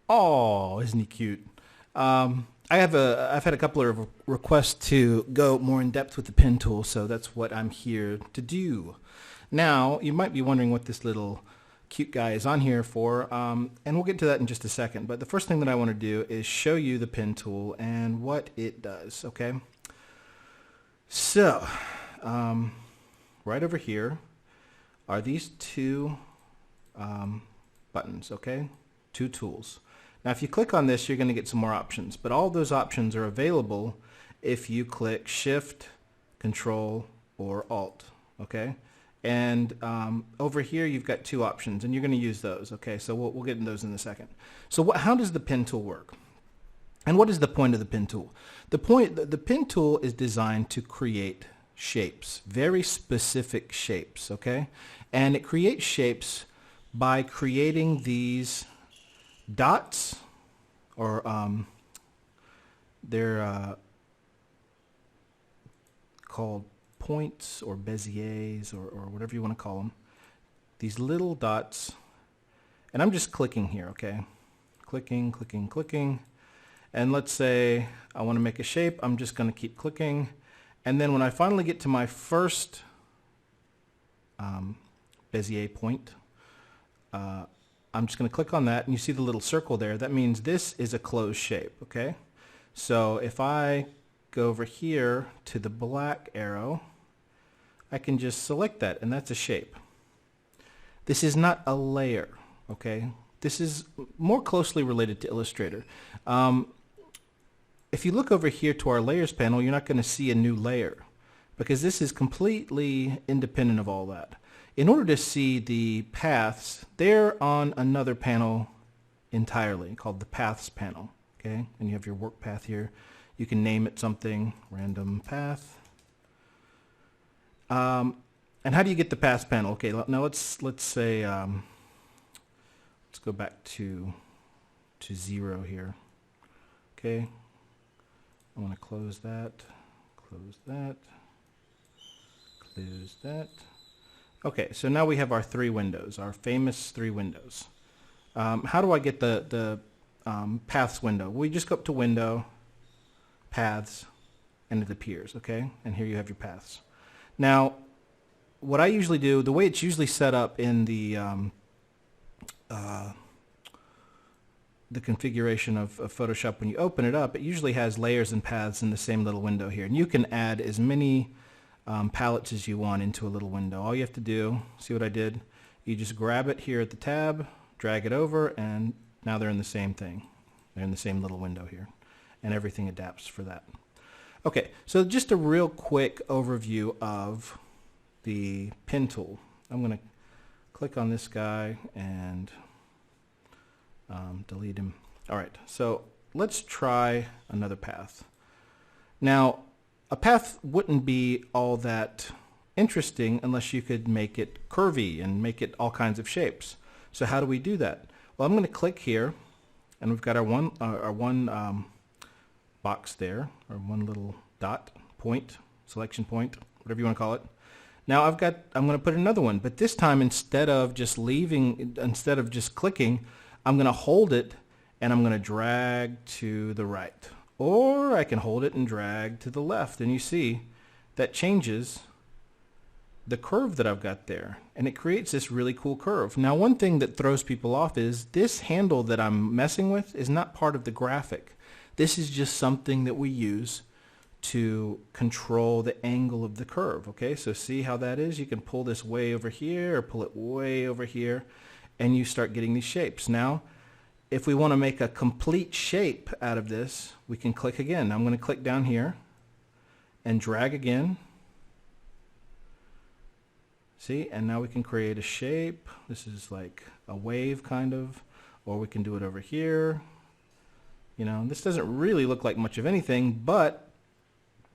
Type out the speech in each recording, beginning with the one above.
Oh, isn't he cute? I've had a couple of requests to go more in depth with the pen tool, so that's what I'm here to do. Now, you might be wondering what this little cute guy is on here for, and we'll get to that in just a second. But the first thing that I want to do is show you the pen tool and what it does, okay? So, right over here are these two buttons, okay? Two tools. Now if you click on this, you're going to get some more options, but all those options are available if you click Shift, Control, or Alt, okay? And over here you've got two options, and you're going to use those, okay? So we'll get into those in a second. So how does the pen tool work? And what is the point of the pen tool? The pen tool is designed to create shapes, very specific shapes, okay? And it creates shapes by creating these dots, or they're called points or Beziers, or whatever you want to call them. These little dots, and I'm just clicking here, okay? Clicking, clicking, clicking. And let's say I want to make a shape. I'm just going to keep clicking. And then when I finally get to my first Bezier point, I'm just going to click on that, and you see the little circle there. That means this is a closed shape, okay? So if I go over here to the black arrow, I can just select that, and that's a shape. This is not a layer, okay? This is more closely related to Illustrator. If you look over here to our layers panel, you're not going to see a new layer because this is completely independent of all that. In order to see the paths, they're on another panel entirely called the Paths panel, okay? And you have your work path here. You can name it something, random path. And how do you get the Paths panel? Okay, now let's say let's go back to 0 here. Okay, I want to close that, close that, close that. Okay, so now we have our three windows, our famous three windows. How do I get the Paths window? We just go up to Window, Paths, and it appears, okay? And here you have your paths. Now, what I usually do, the way it's usually set up in the configuration of Photoshop, when you open it up, it usually has layers and paths in the same little window here. And you can add as many palettes as you want into a little window. All you have to do, see what I did? You just grab it here at the tab, drag it over, and now they're in the same thing. They're in the same little window here, and everything adapts for that. Okay, so just a real quick overview of the pen tool. I'm going to click on this guy and delete him. All right, so let's try another path. Now, a path wouldn't be all that interesting unless you could make it curvy and make it all kinds of shapes. So how do we do that? Well, I'm going to click here, and we've got our one box there, or one little dot, point, selection point, whatever you want to call it. Now I'm going to put another one, but this time instead of just clicking, I'm going to hold it and I'm going to drag to the right. Or I can hold it and drag to the left, and you see that changes the curve that I've got there, and it creates this really cool curve. Now, one thing that throws people off is this handle that I'm messing with is not part of the graphic. This is just something that we use to control the angle of the curve, okay? So see how that is? You can pull this way over here or pull it way over here, and you start getting these shapes. Now, if we want to make a complete shape out of this, we can click again. I'm going to click down here and drag again. See, and now we can create a shape. This is like a wave kind of, or we can do it over here. You know, this doesn't really look like much of anything, but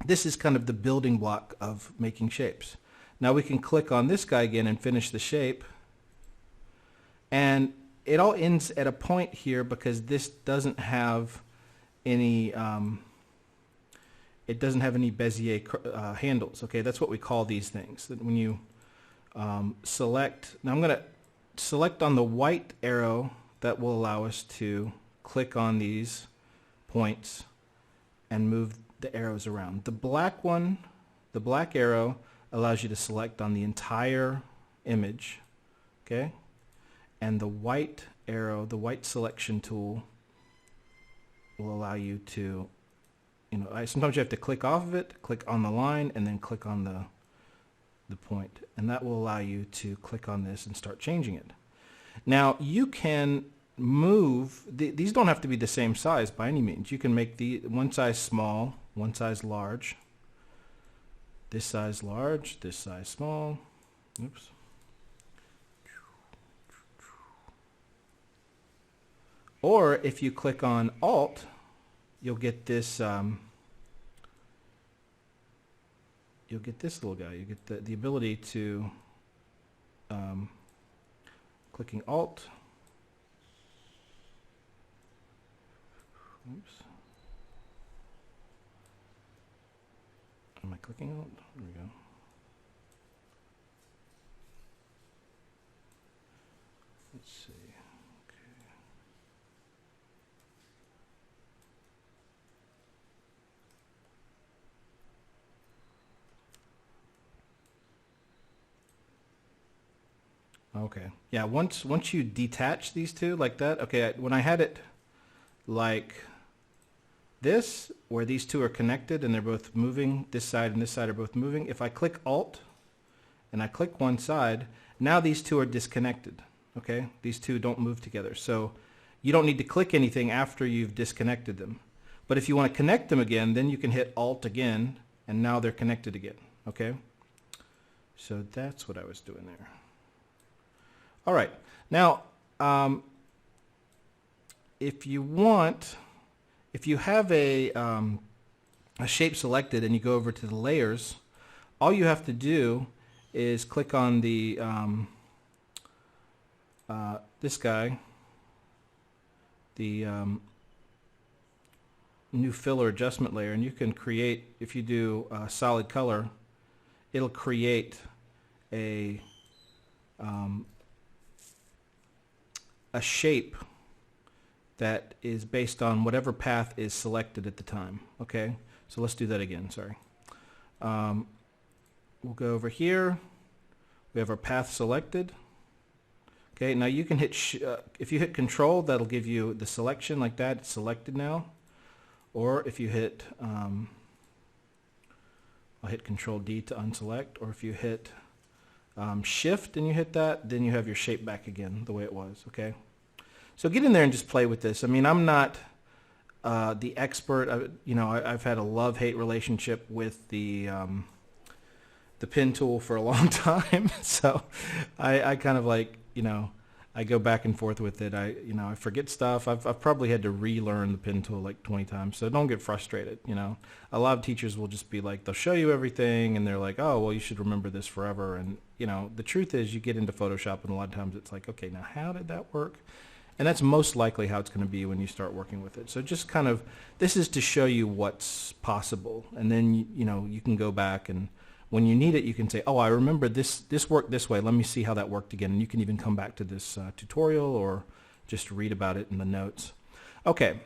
this is kind of the building block of making shapes. Now we can click on this guy again and finish the shape. And it all ends at a point here because this doesn't have any Bezier handles. Okay, that's what we call these things. That when you select, now I'm going to select on the white arrow, that will allow us to click on these points and move the arrows around. The black one, the black arrow allows you to select on the entire image, okay? And the white arrow, the white selection tool, will allow you to, sometimes you have to click off of it, click on the line, and then click on the point. And that will allow you to click on this and start changing it. Now, you can move, these don't have to be the same size by any means. You can make the one size small, one size large, this size large, this size small. Oops. Or if you click on Alt, you'll get this little guy. You get the ability to clicking Alt. Oops. Am I clicking Alt? There we go. Let's see. Okay. Yeah, once you detach these two like that, okay, when I had it like this, where these two are connected and they're both moving, this side and this side are both moving, if I click Alt and I click one side, now these two are disconnected, okay? These two don't move together. So you don't need to click anything after you've disconnected them. But if you want to connect them again, then you can hit Alt again, and now they're connected again, okay? So that's what I was doing there. All right, now if you have a shape selected and you go over to the layers, all you have to do is click on the this guy, the new filler adjustment layer, and you can create, if you do solid color, it'll create a shape that is based on whatever path is selected at the time. Okay, so let's do that again. Sorry. We'll go over here. We have our path selected. Okay, now you can hit, if you hit Control, that'll give you the selection like that. It's selected now. Or if you hit, I'll hit Control D to unselect. Or if you hit Shift and you hit that, then you have your shape back again the way it was. Okay. So get in there and just play with this. I mean, I'm not the expert. I've had a love-hate relationship with the pen tool for a long time. So I kind of like, I go back and forth with it. I forget stuff. I've probably had to relearn the pen tool like 20 times. So don't get frustrated. A lot of teachers will just be like, they'll show you everything and they're like, oh, well, you should remember this forever. And the truth is, you get into Photoshop and a lot of times it's like, okay, now how did that work? And that's most likely how it's going to be when you start working with it. So just kind of, this is to show you what's possible. And then, you can go back and when you need it, you can say, oh, I remember this worked this way. Let me see how that worked again. And you can even come back to this tutorial or just read about it in the notes. Okay.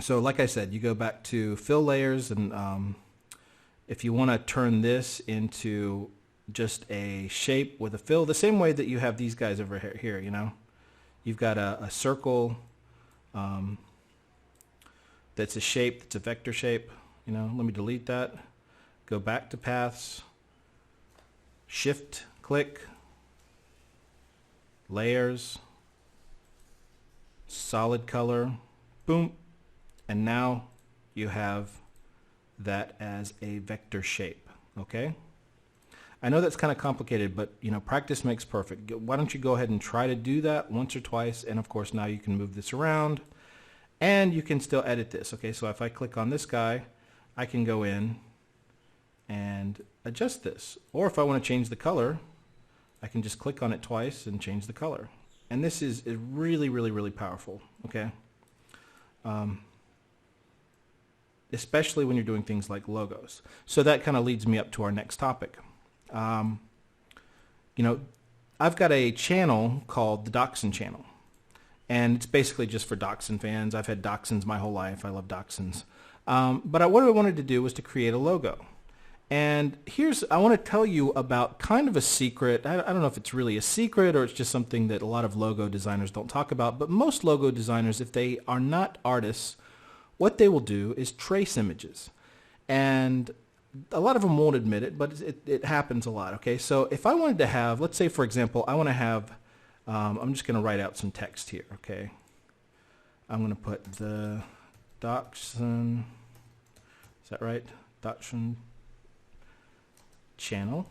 So like I said, you go back to fill layers. And if you want to turn this into just a shape with a fill, the same way that you have these guys over here, You've got a circle that's a shape, that's a vector shape. Let me delete that. Go back to paths, shift click, layers, solid color, boom, and now you have that as a vector shape, okay? I know that's kind of complicated, but practice makes perfect. Why don't you go ahead and try to do that once or twice, and of course now you can move this around and you can still edit this. Okay, so if I click on this guy, I can go in and adjust this. Or if I want to change the color, I can just click on it twice and change the color. And this is really, really, really powerful, okay? Especially when you're doing things like logos. So that kind of leads me up to our next topic. I've got a channel called the Dachshund channel. And it's basically just for Dachshund fans. I've had Dachshunds my whole life. I love Dachshunds. But what I wanted to do was to create a logo. And I want to tell you about kind of a secret. I don't know if it's really a secret or it's just something that a lot of logo designers don't talk about. But most logo designers, if they are not artists, what they will do is trace images. And a lot of them won't admit it, but it happens a lot. Okay, so if I wanted to have, let's say for example, I want to have, I'm just going to write out some text here. Okay, I'm going to put the Dachshund, is that right? Dachshund channel.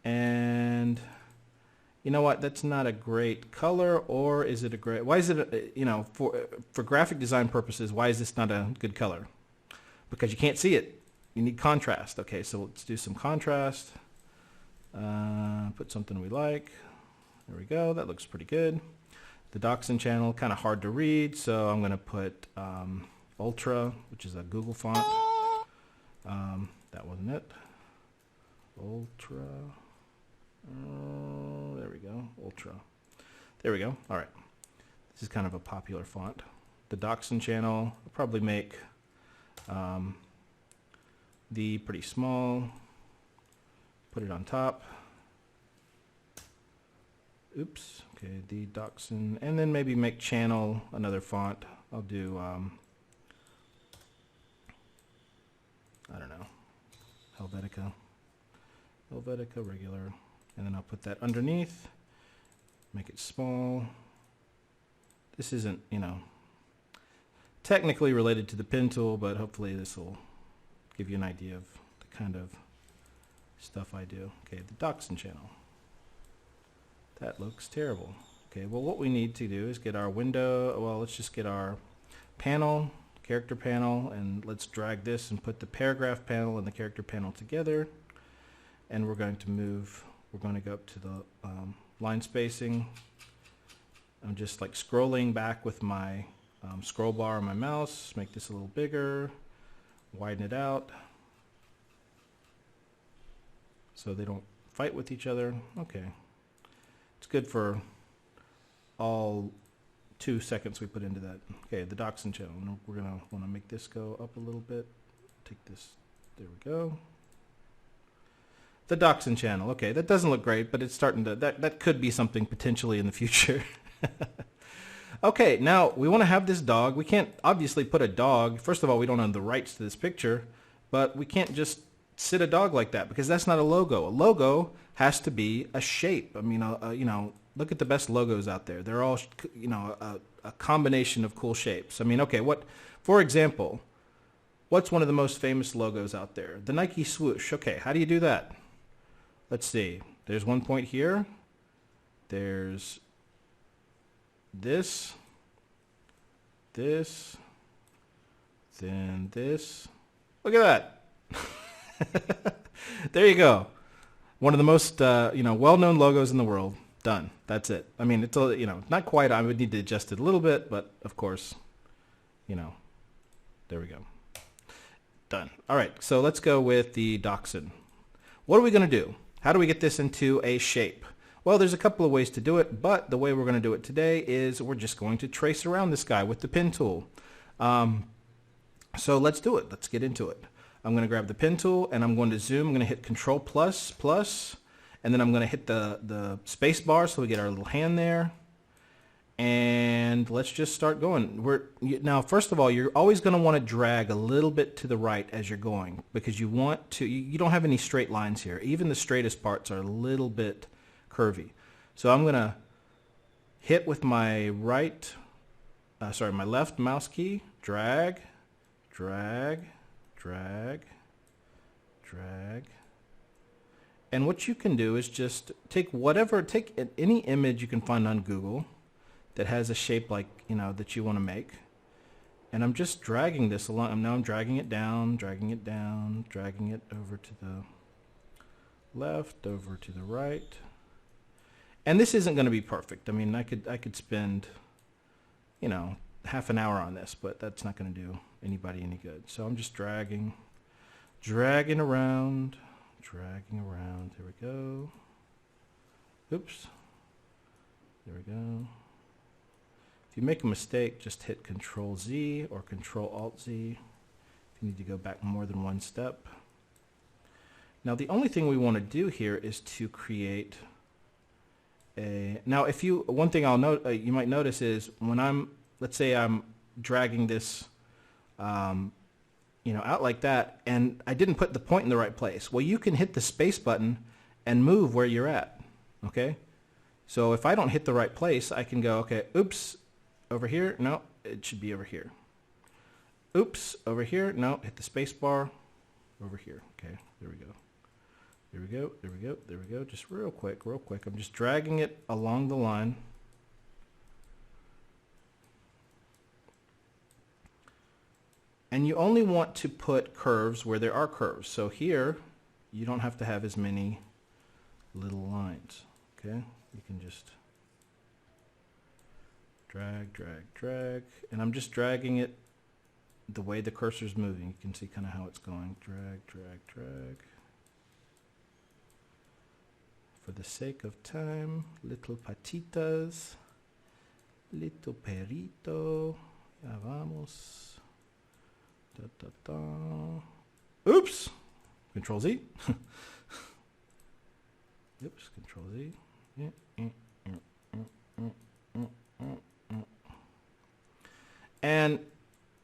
And you know what, that's not a great color, or is it a great, why is it, for graphic design purposes, why is this not a good color? Because you can't see it. You need contrast. Okay, so let's do some contrast. Put something we like. There we go. That looks pretty good. The Dachshund channel, kind of hard to read, so I'm going to put Ultra, which is a Google font. That wasn't it. Ultra. There we go. Ultra. There we go. All right. This is kind of a popular font. The Dachshund channel, I'll probably make the pretty small, put it on top. Oops. Okay, the Dachshund, and then maybe make channel another font. I'll do I don't know, Helvetica regular, and then I'll put that underneath, make it small. This isn't, technically related to the pen tool, but hopefully this will give you an idea of the kind of stuff I do. Okay, the Dachshund channel. That looks terrible. Okay, well what we need to do is get our window, well let's just get our panel, character panel, and let's drag this and put the paragraph panel and the character panel together. And we're going to go up to the line spacing. I'm just like scrolling back with my scroll bar on my mouse, make this a little bigger, widen it out so they don't fight with each other. Okay, it's good for all 2 seconds we put into that. Okay, the Dachshund channel, we're gonna want to make this go up a little bit. Take this, there we go. The Dachshund channel. Okay, that doesn't look great, but it's starting to, that could be something potentially in the future. Okay, now we want to have this dog. We can't obviously put a dog. First of all, we don't have the rights to this picture, but we can't just sit a dog like that because that's not a logo. A logo has to be a shape. I mean, look at the best logos out there. They're all, a combination of cool shapes. I mean, okay, for example, what's one of the most famous logos out there? The Nike swoosh. Okay, how do you do that? Let's see. There's one point here. There's this, then this. Look at that. There you go. One of the most well-known logos in the world. Done. That's it. I mean, it's not quite. I would need to adjust it a little bit, but of course, there we go. Done. All right. So let's go with the Dachshund. What are we going to do? How do we get this into a shape? Well, there's a couple of ways to do it, but the way we're going to do it today is we're just going to trace around this guy with the pen tool. So let's do it. Let's get into it. I'm going to grab the pen tool and I'm going to zoom. I'm going to hit Control plus, and then I'm going to hit the space bar so we get our little hand there. And let's just start going. Now, first of all, you're always going to want to drag a little bit to the right as you're going because you don't have any straight lines here. Even the straightest parts are a little bit curvy. So I'm going to hit with my my left mouse key, drag. And what you can do is just take any image you can find on Google that has a shape like, that you want to make. And I'm just dragging this along. Now I'm dragging it down, dragging it over to the left, over to the right. And this isn't going to be perfect. I mean, I could spend, half an hour on this, but that's not going to do anybody any good. So I'm just dragging around. There we go. Oops. There we go. If you make a mistake, just hit Control Z or Control Alt Z if you need to go back more than one step. Now the only thing we want to do here is to create a, now if you, one thing I'll note, you might notice is when I'm, let's say I'm dragging this you know, out like that, and I didn't put the point in the right place. Well, you can hit the space button and move where you're at, okay? So if I don't hit the right place, I can go, okay, oops, over here, no, it should be over here. Oops, over here, no, hit the space bar, over here, okay, there we go. There we go, there we go, there we go, just real quick, I'm just dragging it along the line. And you only want to put curves where there are curves. So here, you don't have to have as many little lines, okay? You can just drag, drag, drag. And I'm just dragging it the way the cursor's moving. You can see kind of how it's going. Drag, drag, drag. For the sake of time, little patitas, little perito, ya vamos. Da, da, da. Oops! Control Z. Oops, Control Z. And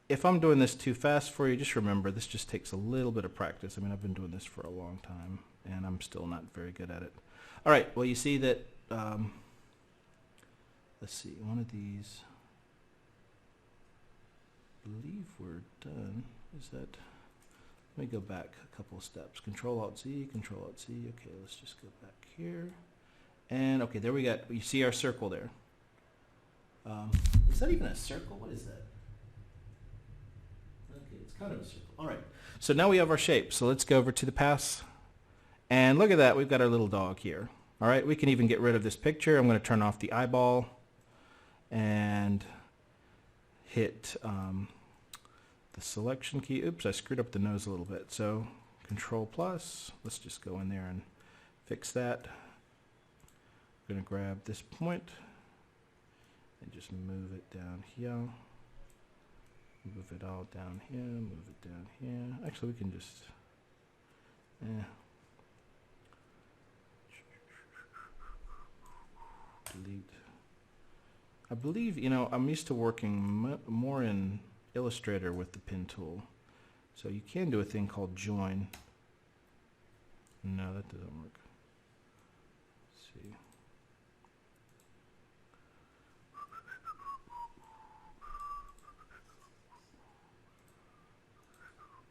if I'm doing this too fast for you, just remember this just takes a little bit of practice. I mean, I've been doing this for a long time, and I'm still not very good at it. All right, well, you see that, let's see, one of these, I believe we're done. Is that, let me go back a couple of steps. Control Alt Z, Control Alt Z. Okay, let's just go back here. And okay, there we got, you see our circle there. Is that even a circle? What is that? Okay, it's kind of a circle. All right, so now we have our shape. So let's go over to the pass. And look at that, we've got our little dog here. All right, we can even get rid of this picture. I'm going to turn off the eyeball and hit the selection key. Oops, I screwed up the nose a little bit. So Control plus, let's just go in there and fix that. I'm going to grab this point and just move it down here. Move it all down here, move it down here. Actually, we can just, delete. I believe, you know, I'm used to working more in Illustrator with the pen tool. So you can do a thing called join. No, that doesn't work. Let's see.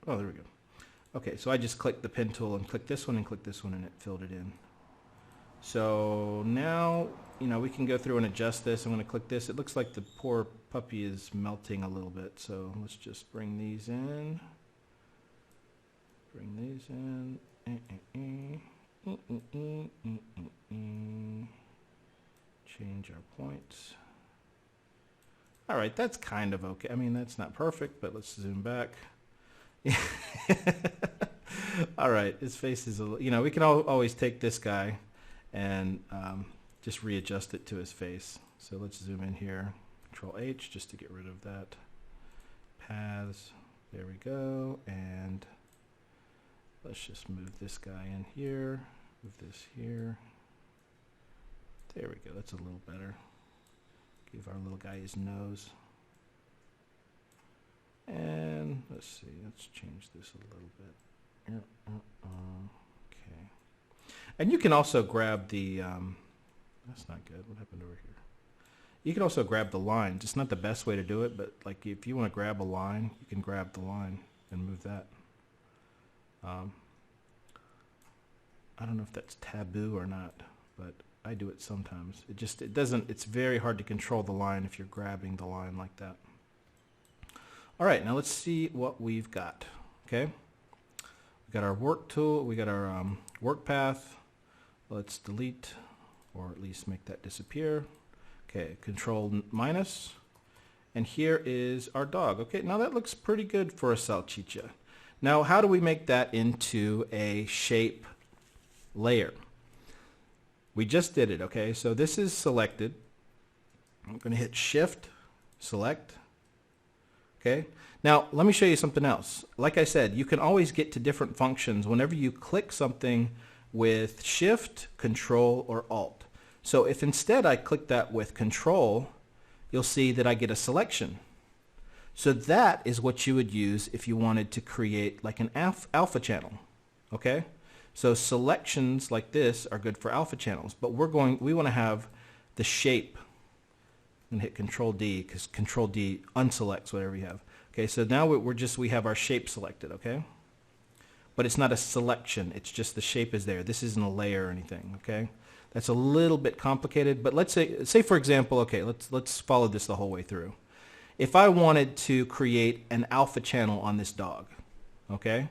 Oh, there we go. Okay, so I just clicked the pen tool and clicked this one and clicked this one, and it filled it in. So now, you know, we can go through and adjust this. I'm going to click this. It looks like the poor puppy is melting a little bit. So let's just bring these in. Bring these in. Change our points. All right, that's kind of okay. I mean, that's not perfect, but let's zoom back. All right, his face is a little, you know, we can always take this guy and just readjust it to his face. So let's zoom in here, Control H just to get rid of that. Paths, there we go, and let's just move this guy in here, move this here. There we go, that's a little better. Give our little guy his nose. And let's see, let's change this a little bit. Okay. And you can also grab the, that's not good. What happened over here? You can also grab the lines. It's not the best way to do it, but like if you want to grab a line, you can grab the line and move that. I don't know if that's taboo or not, but I do it sometimes. It doesn't, it's very hard to control the line if you're grabbing the line like that. All right, now let's see what we've got, okay? We got our work tool, we got our work path. Let's delete, or at least make that disappear. Okay, Control minus, and here is our dog. Okay, now that looks pretty good for a salchicha. Now, how do we make that into a shape layer? We just did it, okay? So this is selected. I'm gonna hit Shift select. Okay. Now, let me show you something else. Like I said, you can always get to different functions whenever you click something with Shift, Control, or Alt. So if instead I click that with Control, you'll see that I get a selection. So that is what you would use if you wanted to create like an alpha channel. Okay? So selections like this are good for alpha channels, but we want to have the shape. I'm going to hit Control D because Control D unselects whatever you have. Okay, so now we have our shape selected, okay? But it's not a selection, it's just the shape is there. This isn't a layer or anything, okay? That's a little bit complicated, but let's say for example, okay, let's follow this the whole way through. If I wanted to create an alpha channel on this dog, okay?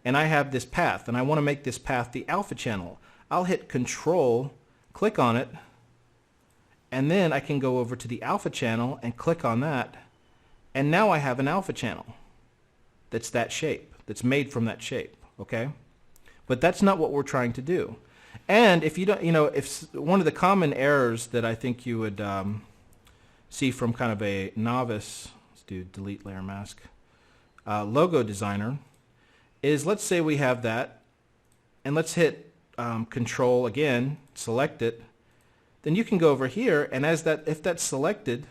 And I have this path, and I want to make this path the alpha channel. I'll hit Control, click on it, and then I can go over to the alpha channel and click on that. And now I have an alpha channel that's that shape, that's made from that shape, okay? But that's not what we're trying to do. And if you don't, if one of the common errors that I think you would see from kind of a novice, let's do delete layer mask, logo designer, is let's say we have that, and let's hit Control again, select it, then you can go over here, and if that's selected,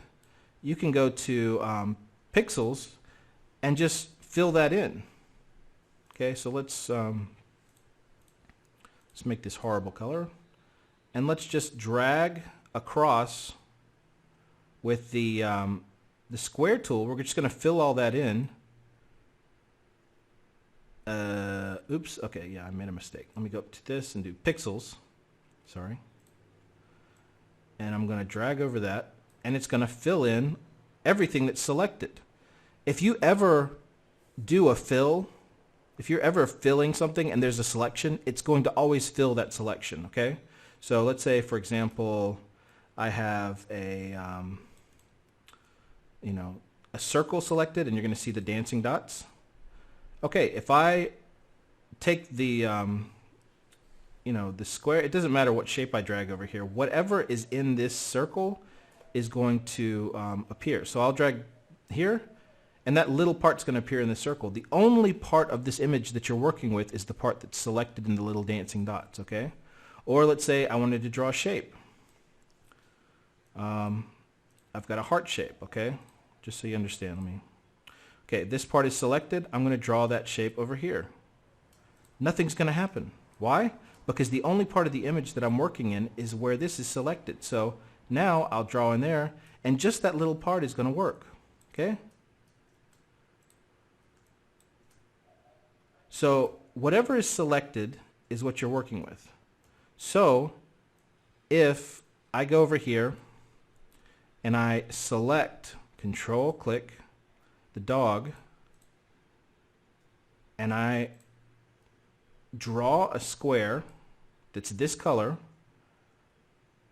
you can go to pixels and just fill that in. Okay, so let's make this horrible color, and let's just drag across with the square tool. We're just going to fill all that in. Oops. Okay, yeah, I made a mistake. Let me go up to this and do pixels. Sorry. And I'm going to drag over that, and it's going to fill in everything that's selected. If you ever do a fill, if you're ever filling something and there's a selection, it's going to always fill that selection, okay? So let's say, for example, I have a circle selected, and you're going to see the dancing dots. Okay, if I take the the square, it doesn't matter what shape I drag over here. Whatever is in this circle is going to appear. So I'll drag here, and that little part's going to appear in the circle. The only part of this image that you're working with is the part that's selected in the little dancing dots, okay? Or let's say I wanted to draw a shape. I've got a heart shape, okay? Just so you understand. Okay, this part is selected. I'm going to draw that shape over here. Nothing's going to happen. Why? Because the only part of the image that I'm working in is where this is selected. So now I'll draw in there, and just that little part is going to work. Okay? So whatever is selected is what you're working with. So if I go over here and I select, Control click the dog, and I draw a square that's this color,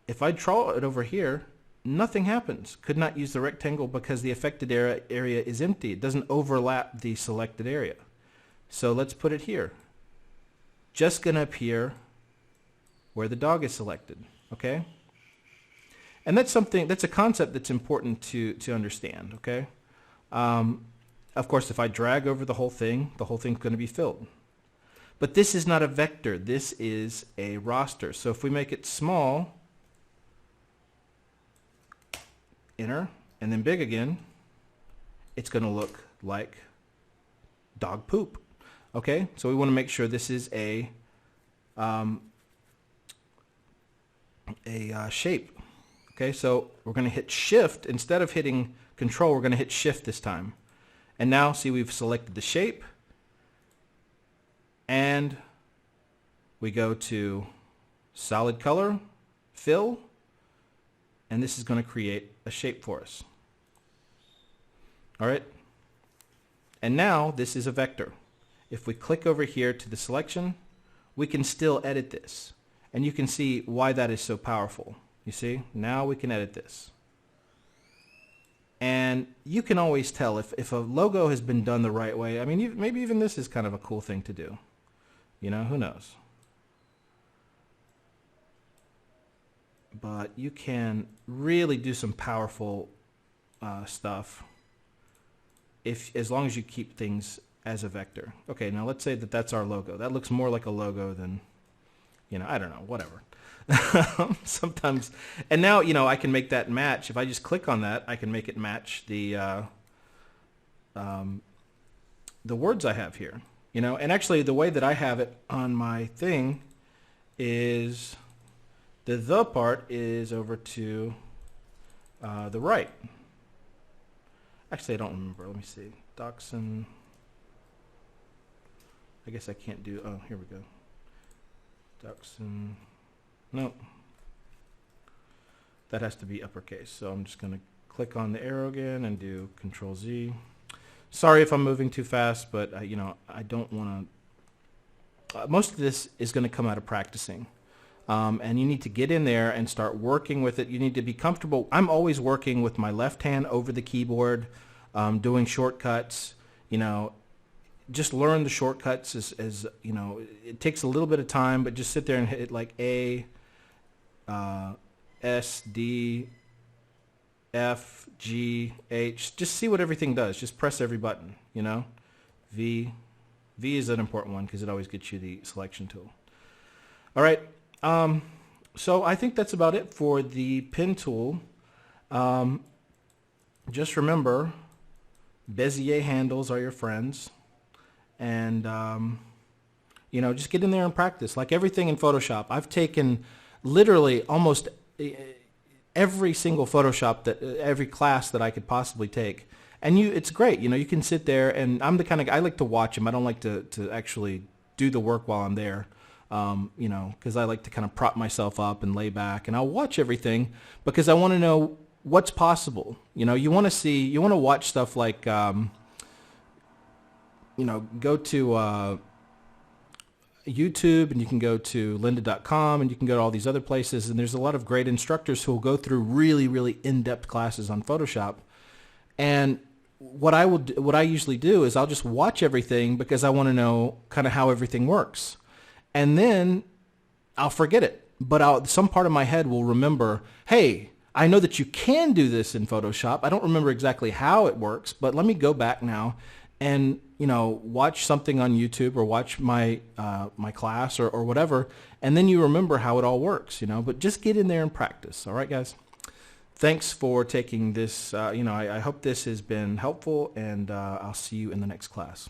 if I draw it over here, nothing happens. Could not use the rectangle because the affected area is empty. It doesn't overlap the selected area. So let's put it here. Just going to appear where the dog is selected. Okay? And that's a concept that's important to understand. Okay? Of course, if I drag over the whole thing's going to be filled. But this is not a vector. This is a roster. So if we make it small, enter, and then big again, it's going to look like dog poop. Okay? So we want to make sure this is a shape. Okay? So we're going to hit Shift. Instead of hitting Control, we're going to hit Shift this time. And now, see, we've selected the shape. And we go to solid color, fill, and this is going to create a shape for us. All right? And now this is a vector. If we click over here to the selection, we can still edit this. And you can see why that is so powerful. You see? Now we can edit this. And you can always tell if a logo has been done the right way. I mean, maybe even this is kind of a cool thing to do. You know, who knows? But you can really do some powerful stuff as long as you keep things as a vector. Okay, now let's say that that's our logo. That looks more like a logo than, I don't know, whatever. Sometimes, and now, I can make that match. If I just click on that, I can make it match the words I have here, and actually the way that I have it on my thing is the part is over to the right. Actually, I don't remember. Let me see. Dachshund. I guess I can't do, oh, here we go. Dachshund. No. That has to be uppercase. So I'm just going to click on the arrow again and do Control Z. Sorry if I'm moving too fast, but I don't want to. Most of this is going to come out of practicing. And you need to get in there and start working with it. You need to be comfortable. I'm always working with my left hand over the keyboard, doing shortcuts. Just learn the shortcuts as it takes a little bit of time, but just sit there and hit like A, S, D, F, G, H. Just see what everything does. Just press every button, V. V is an important one because it always gets you the selection tool. All right. So I think that's about it for the pen tool. Just remember, Bezier handles are your friends. And, just get in there and practice. Like everything in Photoshop, I've taken literally almost every single Photoshop every class that I could possibly take. And it's great. You can sit there, and I'm the kind of guy, I like to watch them. I don't like to actually do the work while I'm there. Because I like to kind of prop myself up and lay back, and I'll watch everything because I want to know what's possible. You want to watch stuff like, go to YouTube, and you can go to lynda.com, and you can go to all these other places, and there's a lot of great instructors who will go through really, really in-depth classes on Photoshop. And what I usually do is I'll just watch everything because I want to know kind of how everything works. And then I'll forget it, but some part of my head will remember, hey, I know that you can do this in Photoshop. I don't remember exactly how it works, but let me go back now and, watch something on YouTube or watch my my class or whatever, and then you remember how it all works, but just get in there and practice. All right, guys? Thanks for taking this. I hope this has been helpful, and I'll see you in the next class.